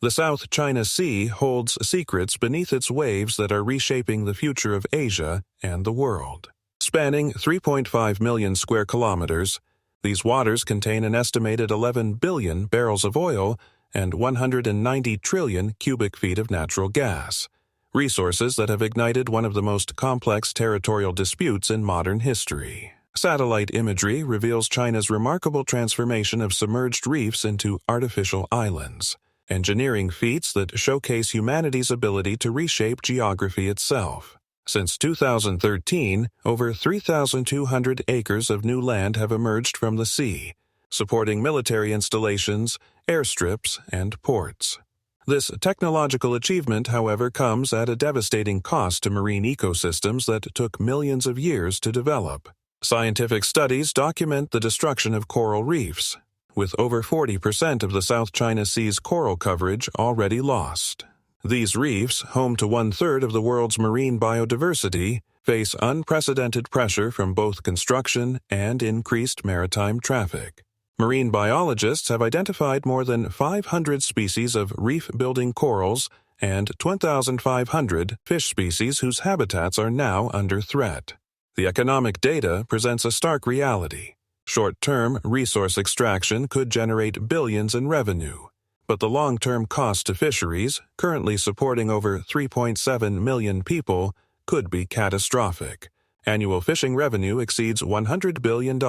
The South China Sea holds secrets beneath its waves that are reshaping the future of Asia and the world. Spanning 3.5 million square kilometers, these waters contain an estimated 11 billion barrels of oil and 190 trillion cubic feet of natural gas, resources that have ignited one of the most complex territorial disputes in modern history. Satellite imagery reveals China's remarkable transformation of submerged reefs into artificial islands, engineering feats that showcase humanity's ability to reshape geography itself. Since 2013, over 3,200 acres of new land have emerged from the sea, supporting military installations, airstrips, and ports. This technological achievement, however, comes at a devastating cost to marine ecosystems that took millions of years to develop. Scientific studies document the destruction of coral reefs, with over 40% of the South China Sea's coral coverage already lost. These reefs, home to one-third of the world's marine biodiversity, face unprecedented pressure from both construction and increased maritime traffic. Marine biologists have identified more than 500 species of reef-building corals and 2,500 fish species whose habitats are now under threat. The economic data presents a stark reality. Short-term resource extraction could generate billions in revenue, but the long-term cost to fisheries, currently supporting over 3.7 million people, could be catastrophic. Annual fishing revenue exceeds $100 billion,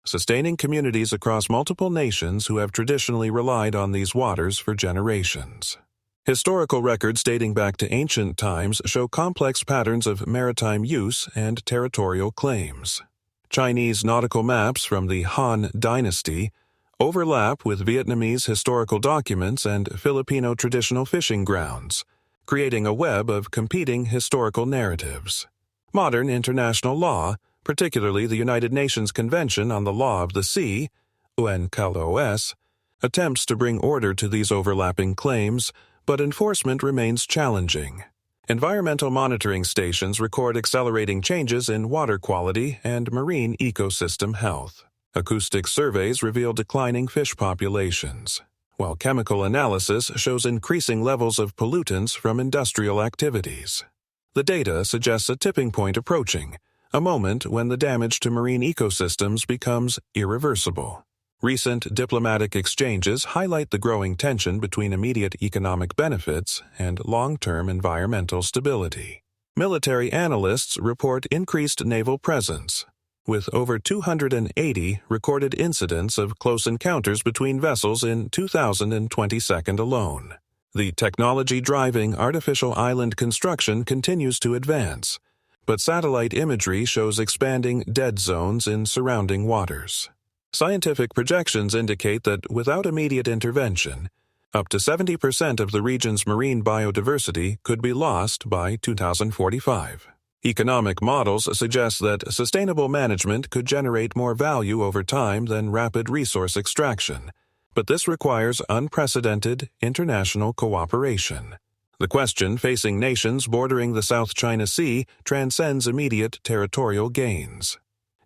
sustaining communities across multiple nations who have traditionally relied on these waters for generations. Historical records dating back to ancient times show complex patterns of maritime use and territorial claims. Chinese nautical maps from the Han Dynasty overlap with Vietnamese historical documents and Filipino traditional fishing grounds, creating a web of competing historical narratives. Modern international law, particularly the United Nations Convention on the Law of the Sea, UNCLOS, attempts to bring order to these overlapping claims, but enforcement remains challenging. Environmental monitoring stations record accelerating changes in water quality and marine ecosystem health. Acoustic surveys reveal declining fish populations, while chemical analysis shows increasing levels of pollutants from industrial activities. The data suggests a tipping point approaching, a moment when the damage to marine ecosystems becomes irreversible. Recent diplomatic exchanges highlight the growing tension between immediate economic benefits and long-term environmental stability. Military analysts report increased naval presence, with over 280 recorded incidents of close encounters between vessels in 2022 alone. The technology driving artificial island construction continues to advance, but satellite imagery shows expanding dead zones in surrounding waters. Scientific projections indicate that without immediate intervention, up to 70% of the region's marine biodiversity could be lost by 2045. Economic models suggest that sustainable management could generate more value over time than rapid resource extraction, but this requires unprecedented international cooperation. The question facing nations bordering the South China Sea transcends immediate territorial gains.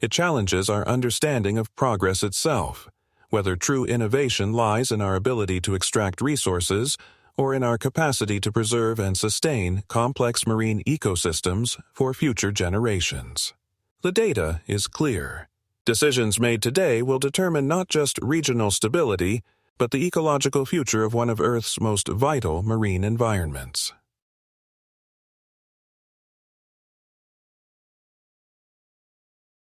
It challenges our understanding of progress itself, whether true innovation lies in our ability to extract resources or in our capacity to preserve and sustain complex marine ecosystems for future generations. The data is clear. Decisions made today will determine not just regional stability, but the ecological future of one of Earth's most vital marine environments.